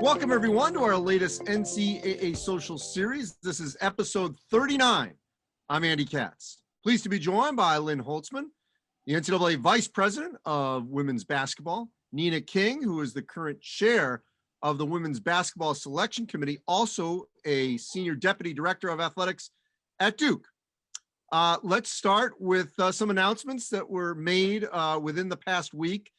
Welcome everyone to our latest NCAA social series. This is episode 39. I'm Andy Katz. Pleased to be joined by Lynn Holzman, the NCAA Vice President of Women's Basketball, Nina King, who is the current chair of the Women's Basketball Selection Committee, also a Senior Deputy Director of Athletics at Duke. Let's start with some announcements that were made within the past week.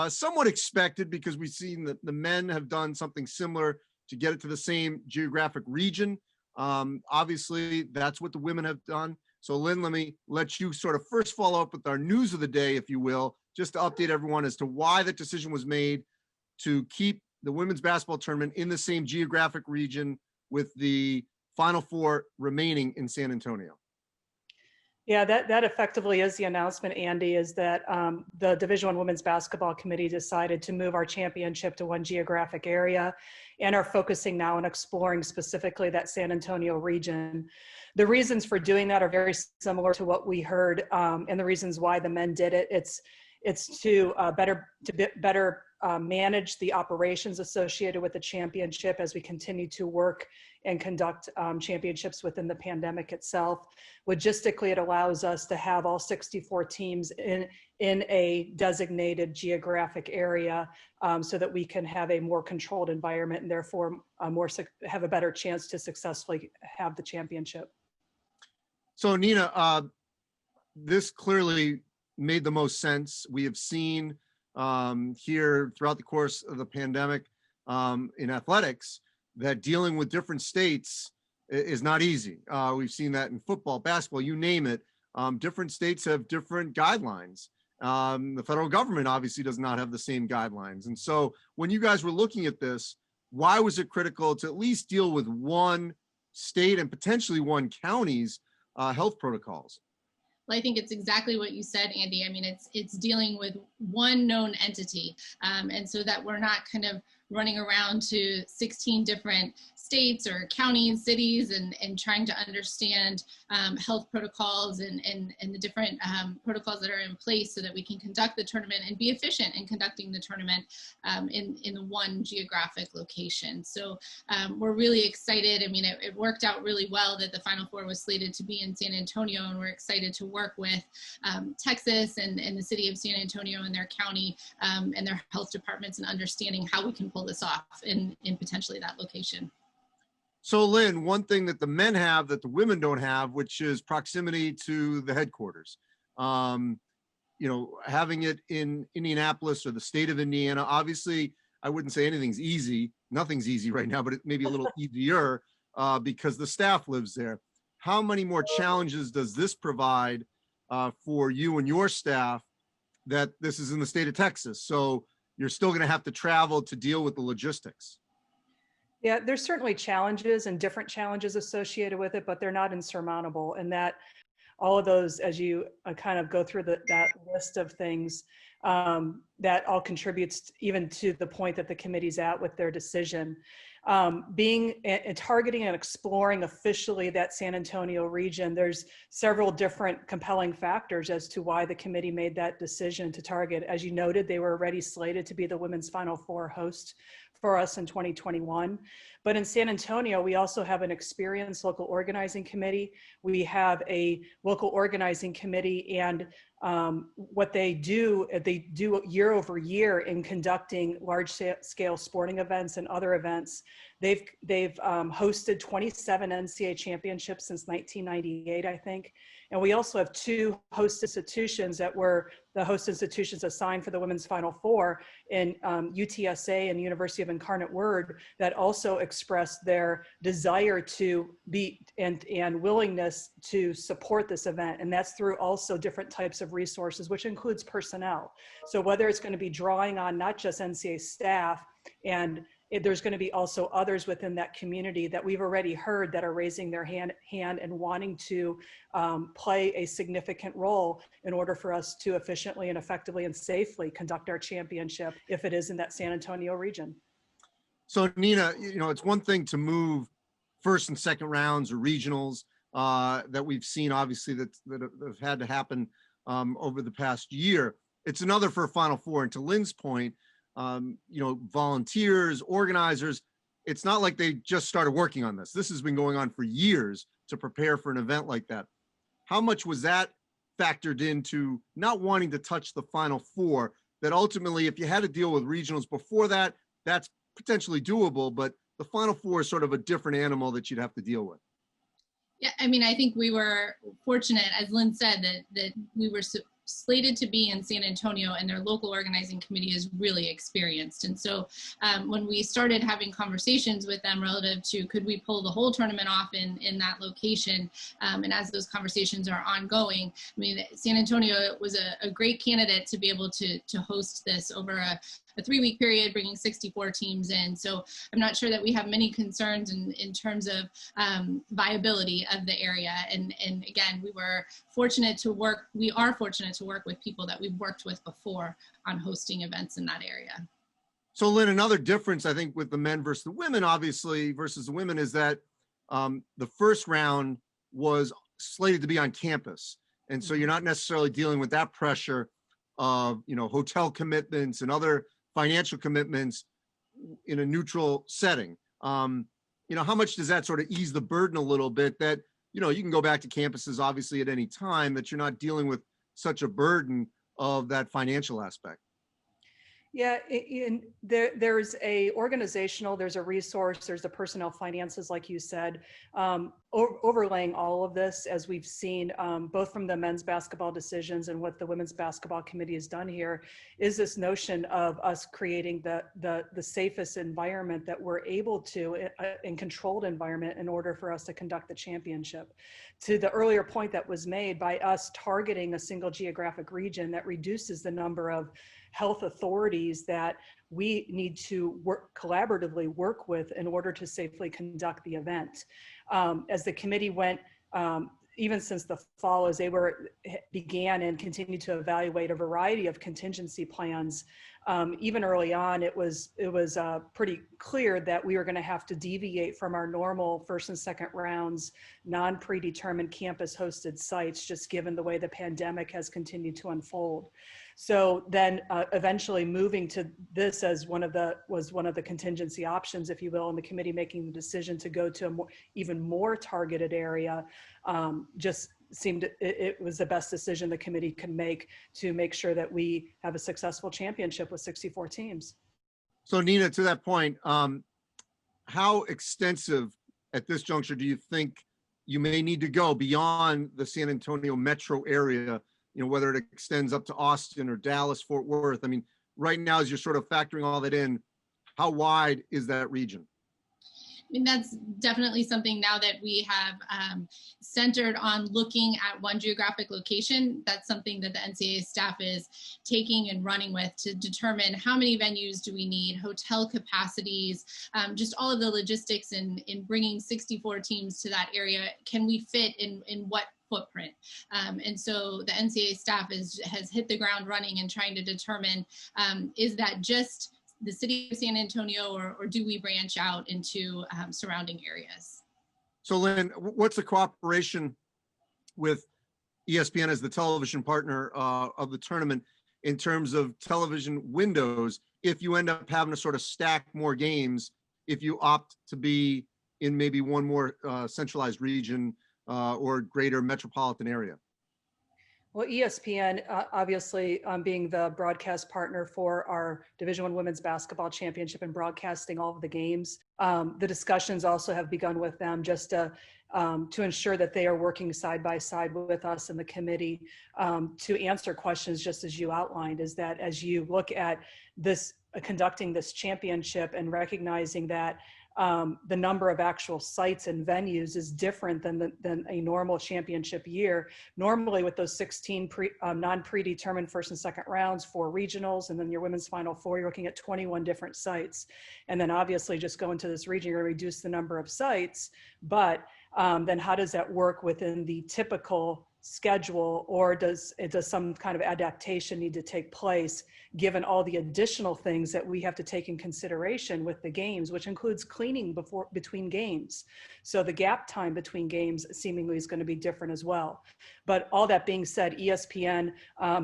Somewhat expected because we've seen that the men have done something similar to get it to the same geographic region. Obviously, that's what the women have done. So Lynn, let me let you sort of first follow up with our news of the day, if you will, just to update everyone as to why that decision was made to keep the women's basketball tournament in the same geographic region with the Final Four remaining in San Antonio. Yeah, that effectively is the announcement, Andy, is that the Division I Women's Basketball Committee decided to move our championship to one geographic area and are focusing now on exploring specifically that San Antonio region. The reasons for doing that are very similar to what we heard and the reasons why the men did it. It's to better manage the operations associated with the championship as we continue to work and conduct championships within the pandemic itself. Logistically, it allows us to have all 64 teams in a designated geographic area so that we can have a more controlled environment and therefore have a better chance to successfully have the championship. So Nina, this clearly made the most sense. We have seen here throughout the course of the pandemic in athletics that dealing with different states is not easy. We've seen that in football, basketball, you name it. Different states have different guidelines. The federal government obviously does not have the same guidelines. And so when you guys were looking at this, why was it critical to at least deal with one state and potentially one county's health protocols? Well, I think it's exactly what you said, Andy. I mean, it's dealing with one known entity, and so that we're not kind of running around to 16 different states or counties, cities, and trying to understand health protocols and the different protocols that are in place so that we can conduct the tournament and be efficient in conducting the tournament in one geographic location. So we're really excited. I mean, it worked out really well that the Final Four was slated to be in San Antonio, and we're excited to work with Texas and the city of San Antonio and their county and their health departments and understanding how we can pull this off in potentially that location. So Lynn, one thing that the men have that the women don't have, which is proximity to the headquarters. You know, having it in Indianapolis or the state of Indiana, obviously I wouldn't say anything's easy. Nothing's easy right now, but it may be a little easier because the staff lives there. How many more challenges does this provide for you and your staff that this is in the state of Texas? So you're still going to have to travel to deal with the logistics. Yeah, there's certainly challenges and different challenges associated with it, but they're not insurmountable. And that all of those, as you kind of go through that list of things, that all contributes even to the point that the committee's at with their decision. Being and targeting and exploring officially that San Antonio region, there's several different compelling factors as to why the committee made that decision to target. As you noted, they were already slated to be the Women's Final Four host for us in 2021. But in San Antonio, we also have an experienced local organizing committee. We have a local organizing committee, and what they do year over year in conducting large scale sporting events and other events. They've hosted 27 NCAA championships since 1998, I think. And we also have two host institutions that were the host institutions assigned for the Women's Final Four in UTSA and University of Incarnate Word that also expressed their desire to be and willingness to support this event. And that's through also different types of resources, which includes personnel. So whether it's going to be drawing on not just NCAA staff, and there's going to be also others within that community that we've already heard that are raising their hand and wanting to play a significant role in order for us to efficiently and effectively and safely conduct our championship if it is in that San Antonio region. So Nina, you know, it's one thing to move first and second rounds or regionals that we've seen, obviously, that have had to happen over the past year. It's another for a Final Four. And to Lynn's point, you know, volunteers, organizers, it's not like they just started working on this. This has been going on for years to prepare for an event like that. How much was that factored into not wanting to touch the Final Four, that ultimately, if you had to deal with regionals before that, that's potentially doable, but the Final Four is sort of a different animal that you'd have to deal with? Yeah, I mean, I think we were fortunate, as Lynn said, that we were slated to be in San Antonio, and their local organizing committee is really experienced. And so when we started having conversations with them relative to could we pull the whole tournament off in that location, and as those conversations are ongoing, I mean, San Antonio was a great candidate to be able to host this over a 3-week period, bringing 64 teams in. So I'm not sure that we have many concerns in terms of viability of the area. And again, we are fortunate to work with people that we've worked with before on hosting events in that area. So Lynn, another difference I think with the men versus the women, obviously, versus the women, is that the first round was slated to be on campus. And so you're not necessarily dealing with that pressure of, hotel commitments and other financial commitments in a neutral setting. How much does that sort of ease the burden a little bit that, you can go back to campuses obviously at any time, that you're not dealing with such a burden of that financial aspect? Yeah, there's a organizational, there's a resource, there's the personnel finances, like you said, overlaying all of this, as we've seen both from the men's basketball decisions and what the women's basketball committee has done here, is this notion of us creating the safest environment that we're able to, in controlled environment, in order for us to conduct the championship. To the earlier point that was made, by us targeting a single geographic region, that reduces the number of health authorities that we need to collaboratively work with in order to safely conduct the event. As the committee went, even since the fall, as they began and continued to evaluate a variety of contingency plans, even early on, it was pretty clear that we were going to have to deviate from our normal first and second rounds, non-predetermined campus hosted sites, just given the way the pandemic has continued to unfold. So then eventually moving to this as one of the contingency options, if you will, and the committee making the decision to go to even more targeted area, just seemed it was the best decision the committee could make to make sure that we have a successful championship with 64 teams. So Nina, to that point, how extensive at this juncture do you think you may need to go beyond the San Antonio metro area, whether it extends up to Austin or Dallas, Fort Worth? I mean, right now, as you're sort of factoring all that in, how wide is that region? I mean, that's definitely something now that we have centered on looking at one geographic location. That's something that the NCAA staff is taking and running with to determine how many venues do we need, hotel capacities, just all of the logistics in bringing 64 teams to that area. Can we fit in what footprint? And so the NCAA staff has hit the ground running and trying to determine, is that just the city of San Antonio, or do we branch out into surrounding areas? So Lynn, what's the cooperation with ESPN as the television partner of the tournament in terms of television windows, if you end up having to sort of stack more games, if you opt to be in maybe one more centralized region or greater metropolitan area? Well, ESPN, obviously, being the broadcast partner for our Division I Women's Basketball Championship and broadcasting all of the games, the discussions also have begun with them just to ensure that they are working side by side with us and the committee to answer questions just as you outlined, is that as you look at this, conducting this championship and recognizing that the number of actual sites and venues is different than a normal championship year. Normally with those 16 non-predetermined first and second rounds, 4 regionals, and then your women's Final Four, you're looking at 21 different sites. And then obviously just go into this region, you're going to reduce the number of sites, but then how does that work within the typical schedule, or does some kind of adaptation need to take place given all the additional things that we have to take in consideration with the games, which includes cleaning between games. So the gap time between games seemingly is going to be different as well. But all that being said, ESPN,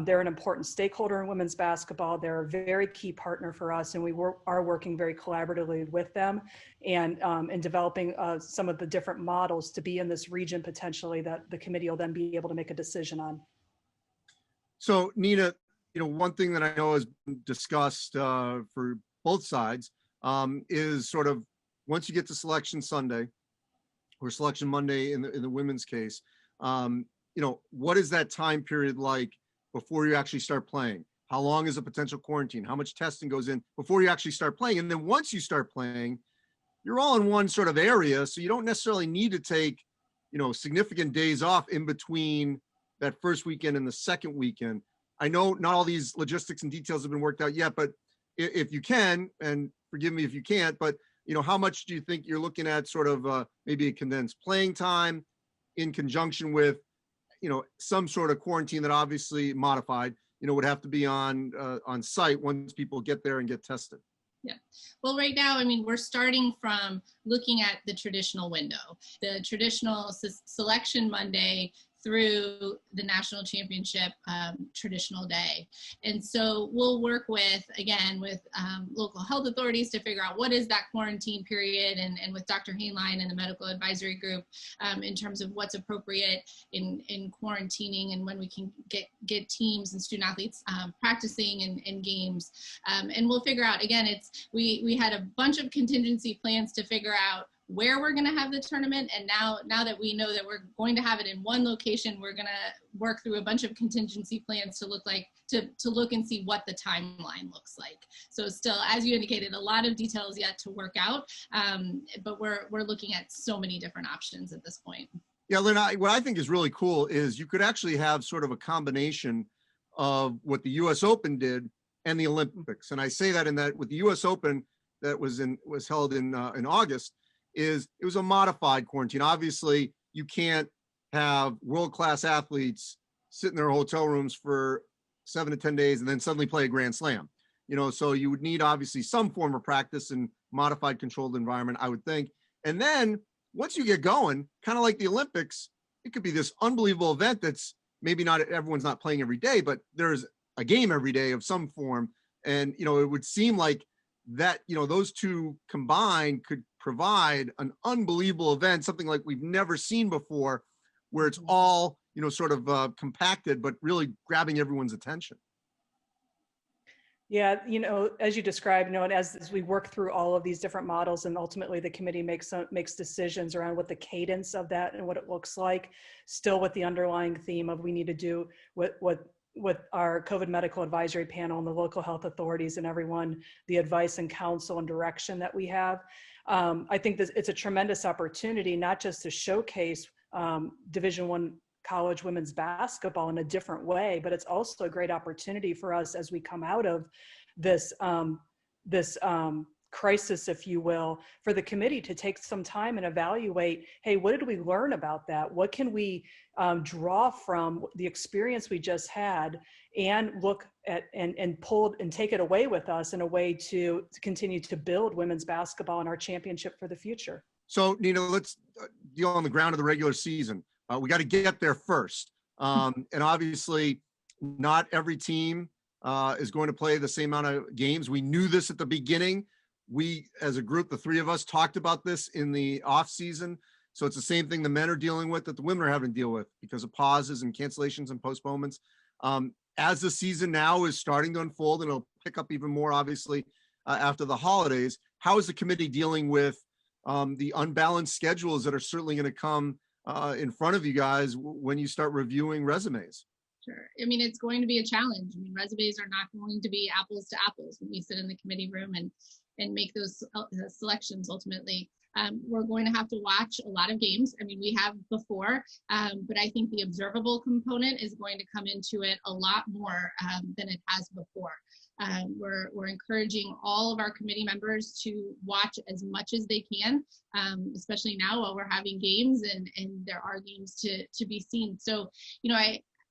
they're an important stakeholder in women's basketball. They're a very key partner for us, and we are working very collaboratively with them and in developing some of the different models to be in this region potentially that the committee will then be able to make a decision on. So Nina, one thing that I know has been discussed for both sides is sort of once you get to Selection Sunday or Selection Monday in the women's case, what is that time period like before you actually start playing? How long is a potential quarantine? How much testing goes in before you actually start playing? And then once you start playing, you're all in one sort of area, so you don't necessarily need to take, significant days off in between that first weekend and the second weekend. I know not all these logistics and details have been worked out yet, but if you can, and forgive me if you can't, but how much do you think you're looking at sort of maybe a condensed playing time in conjunction with, some sort of quarantine that obviously modified, would have to be on site once people get there and get tested? Yeah. Well, right now, I mean, we're starting from looking at the traditional window, the traditional Selection Monday through the national championship traditional day. And so we'll work with local health authorities to figure out what is that quarantine period, and with Dr. Hainline and the medical advisory group in terms of what's appropriate in quarantining and when we can get teams and student athletes practicing in games. And we'll figure out, again, we had a bunch of contingency plans to figure out where we're going to have the tournament, and now that we know that we're going to have it in one location, we're going to work through a bunch of contingency plans to look and see what the timeline looks like. So still, as you indicated, a lot of details yet to work out, but we're looking at so many different options at this point. Yeah, Lynn, what I think is really cool is you could actually have sort of a combination of what the U.S. Open did and the Olympics. And I say that in that with the U.S. Open that was held in August, it was a modified quarantine. Obviously, you can't have world-class athletes sit in their hotel rooms for 7 to 10 days and then suddenly play a Grand Slam. So you would need obviously some form of practice in modified controlled environment, I would think. And then once you get going, kind of like the Olympics, it could be this unbelievable event that's maybe not everyone's not playing every day, but there's a game every day of some form. And, it would seem like that, those two combined could provide an unbelievable event, something like we've never seen before, where it's all, sort of compacted, but really grabbing everyone's attention. Yeah, as you described, and as we work through all of these different models, and ultimately the committee makes decisions around what the cadence of that and what it looks like, still with the underlying theme of we need to do what our COVID medical advisory panel and the local health authorities and everyone, the advice and counsel and direction that we have. I think that it's a tremendous opportunity, not just to showcase Division I college women's basketball in a different way, but it's also a great opportunity for us as we come out of this crisis, if you will, for the committee to take some time and evaluate, hey, what did we learn about that? What can we draw from the experience we just had, and look at and pull and take it away with us in a way to continue to build women's basketball and our championship for the future. So, Nina, let's deal on the ground of the regular season. We got to get there first. And obviously, not every team is going to play the same amount of games. We knew this at the beginning. We, as a group, the three of us, talked about this in the off season. So it's the same thing the men are dealing with that the women are having to deal with because of pauses and cancellations and postponements. As the season now is starting to unfold, and it'll pick up even more, obviously, after the holidays, how is the committee dealing with the unbalanced schedules that are certainly going to come in front of you guys when you start reviewing resumes? Sure. I mean, it's going to be a challenge. I mean, resumes are not going to be apples to apples when we sit in the committee room and make those selections ultimately. We're going to have to watch a lot of games. I mean, we have before, but I think the observable component is going to come into it a lot more than it has before. We're encouraging all of our committee members to watch as much as they can, especially now while we're having games and there are games to be seen. So,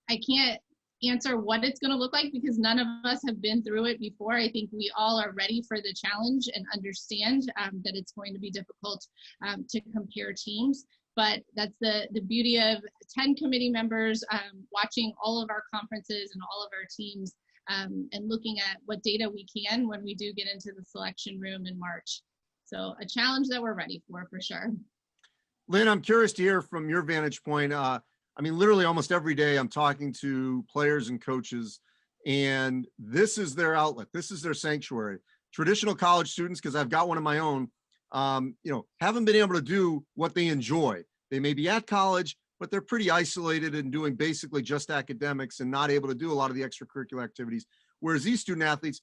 I can't answer what it's going to look like because none of us have been through it before. I think we all are ready for the challenge and understand that it's going to be difficult to compare teams. But that's the beauty of 10 committee members watching all of our conferences and all of our teams and looking at what data we can when we do get into the selection room in March. So a challenge that we're ready for sure. Lynn, I'm curious to hear from your vantage point. Literally almost every day I'm talking to players and coaches, and this is their outlet. This is their sanctuary. Traditional college students, because I've got one of my own, haven't been able to do what they enjoy. They may be at college, but they're pretty isolated and doing basically just academics and not able to do a lot of the extracurricular activities. Whereas these student athletes,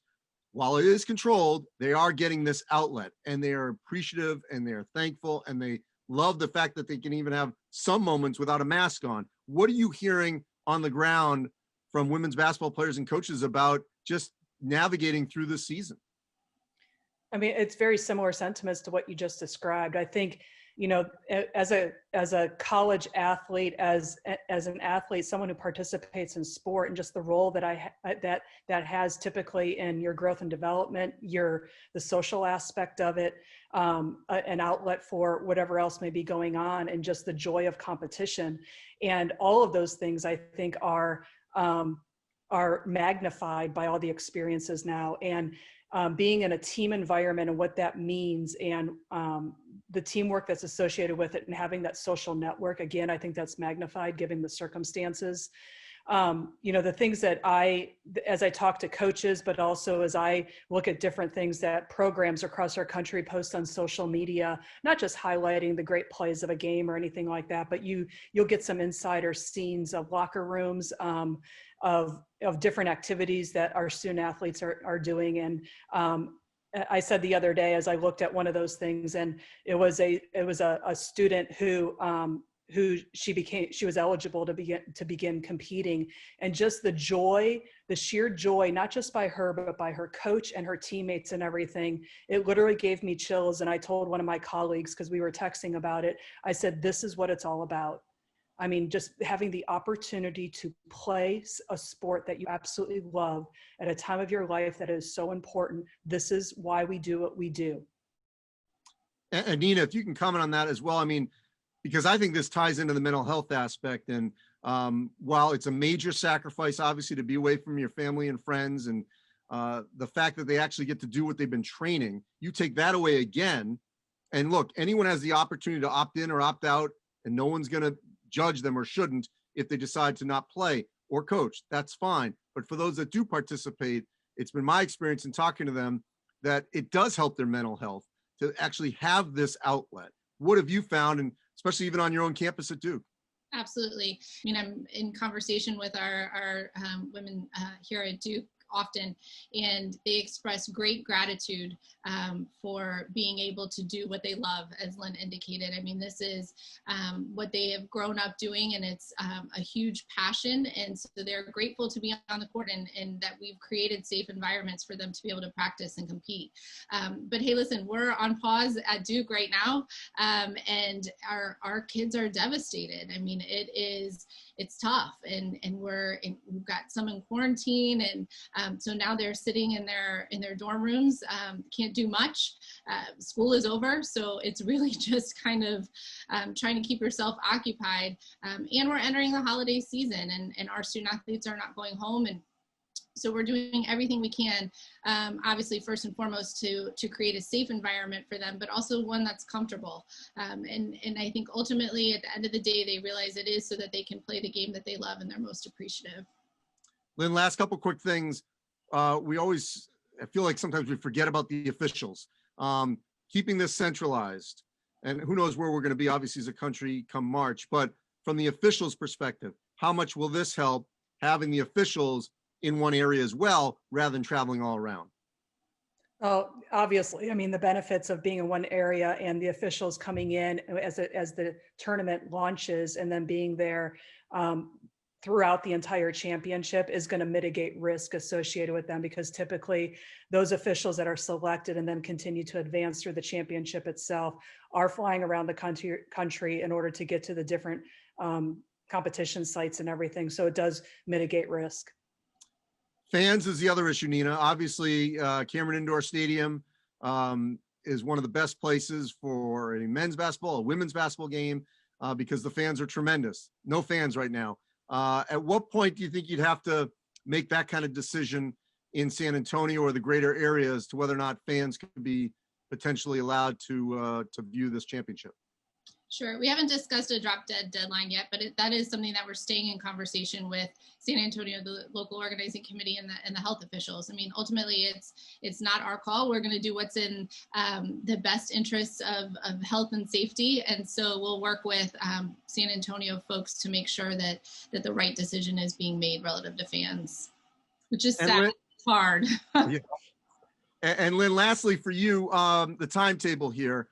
while it is controlled, they are getting this outlet and they are appreciative and they're thankful and they love the fact that they can even have some moments without a mask on. What are you hearing on the ground from women's basketball players and coaches about just navigating through this season? It's very similar sentiments to what you just described. I think, as a college athlete, as an athlete, someone who participates in sport, and just the role that that has typically in your growth and development, the social aspect of it, an outlet for whatever else may be going on, and just the joy of competition, and all of those things I think are magnified by all the experiences now, and being in a team environment and what that means, and the teamwork that's associated with it, and having that social network. Again, I think that's magnified given the circumstances. The things that as I talk to coaches, but also as I look at different things that programs across our country post on social media, not just highlighting the great plays of a game or anything like that, but you'll get some insider scenes of locker rooms, of different activities that our student athletes are doing. And I said the other day, as I looked at one of those things, and it was a student who she was eligible to begin competing, and just the sheer joy, not just by her, but by her coach and her teammates and everything. It literally gave me chills. And I told one of my colleagues, because we were texting about it, I said, this is what it's all about. Just having the opportunity to play a sport that you absolutely love at a time of your life that is so important. This is why we do what we do. And Nina, if you can comment on that as well. Because I think this ties into the mental health aspect. And while it's a major sacrifice, obviously, to be away from your family and friends, and the fact that they actually get to do what they've been training, you take that away again. And look, anyone has the opportunity to opt in or opt out, and no one's going to judge them or shouldn't if they decide to not play or coach. That's fine. But for those that do participate, it's been my experience in talking to them that it does help their mental health to actually have this outlet. What have you found, and especially even on your own campus at Duke? Absolutely. I'm in conversation with our women here at Duke often, and they express great gratitude for being able to do what they love, as Lynn indicated. This is what they have grown up doing, and it's a huge passion, and so they're grateful to be on the court, and that we've created safe environments for them to be able to practice and compete. But hey, listen, we're on pause at Duke right now, and our kids are devastated. It's tough, and we've got some in quarantine, and so now they're sitting in their dorm rooms, can't do much. School is over, so it's really just kind of trying to keep yourself occupied. And we're entering the holiday season, and our student athletes are not going home, and so we're doing everything we can, obviously, first and foremost, to create a safe environment for them, but also one that's comfortable. And I think ultimately, at the end of the day, they realize it is so that they can play the game that they love and they're most appreciative. Lynn, last couple quick things. I feel like sometimes we forget about the officials. Keeping this centralized, and who knows where we're going to be, obviously, as a country come March. But from the officials' perspective, how much will this help having the officials in one area as well, rather than traveling all around? Oh, obviously. The benefits of being in one area and the officials coming in as the tournament launches, and then being there throughout the entire championship is going to mitigate risk associated with them, because typically those officials that are selected and then continue to advance through the championship itself are flying around the country in order to get to the different competition sites and everything. So it does mitigate risk. Fans is the other issue, Nina. Obviously, Cameron Indoor Stadium is one of the best places for a men's basketball, a women's basketball game, because the fans are tremendous. No fans right now. At what point do you think you'd have to make that kind of decision in San Antonio or the greater area as to whether or not fans could be potentially allowed to view this championship? Sure. We haven't discussed a drop dead deadline yet, but that is something that we're staying in conversation with San Antonio, the local organizing committee, and the health officials. I mean, ultimately, it's not our call. We're going to do what's in the best interests of health and safety, and so we'll work with San Antonio folks to make sure that the right decision is being made relative to fans, which is sad. It's hard. Yeah. And Lynn, lastly for you, the timetable here.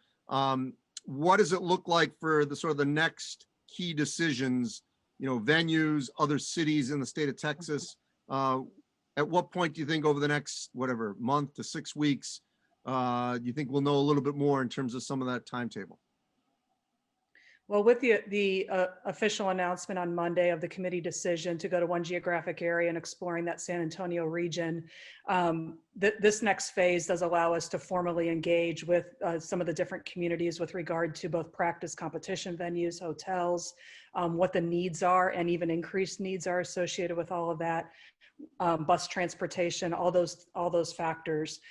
What does it look like for the sort of the next key decisions, venues, other cities in the state of Texas? At what point do you think over the next, month to 6 weeks, do you think we'll know a little bit more in terms of some of that timetable? Well, with the official announcement on Monday of the committee decision to go to one geographic area and exploring that San Antonio region, this next phase does allow us to formally engage with some of the different communities with regard to both practice competition venues, hotels, what the needs are, and even increased needs are associated with all of that, bus transportation, all those factors.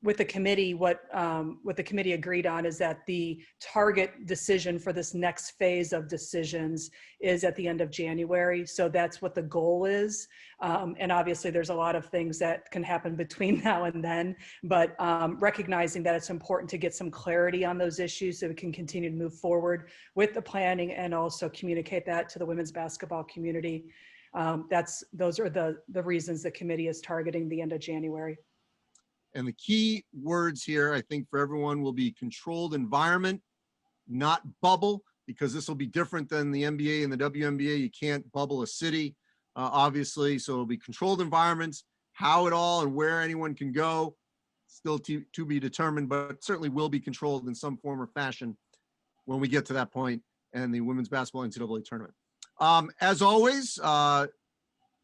With the committee, what the committee agreed on is that the target decision for this next phase of decisions is at the end of January. So that's what the goal is. And obviously there's a lot of things that can happen between now and then, but recognizing that it's important to get some clarity on those issues so we can continue to move forward with the planning and also communicate that to the women's basketball community. Those are the reasons the committee is targeting the end of January. And the key words here, I think, for everyone will be controlled environment, not bubble, because this will be different than the NBA and the WNBA. You can't bubble a city, obviously. So it'll be controlled environments, how it all and where anyone can go, still to be determined, but certainly will be controlled in some form or fashion when we get to that point and the women's basketball NCAA tournament. As always,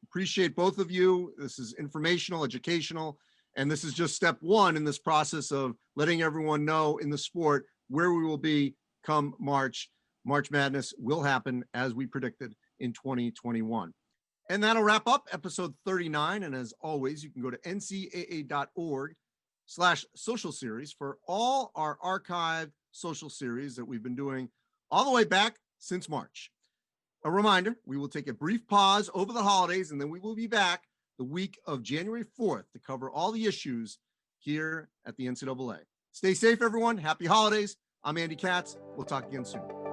appreciate both of you. This is informational, educational, and this is just step one in this process of letting everyone know in the sport where we will be come March. March Madness will happen as we predicted in 2021. And that'll wrap up episode 39. And as always, you can go to ncaa.org/social series for all our archived social series that we've been doing all the way back since March. A reminder, we will take a brief pause over the holidays, and then we will be back the week of January 4th to cover all the issues here at the NCAA. Stay safe, everyone. Happy holidays. I'm Andy Katz. We'll talk again soon.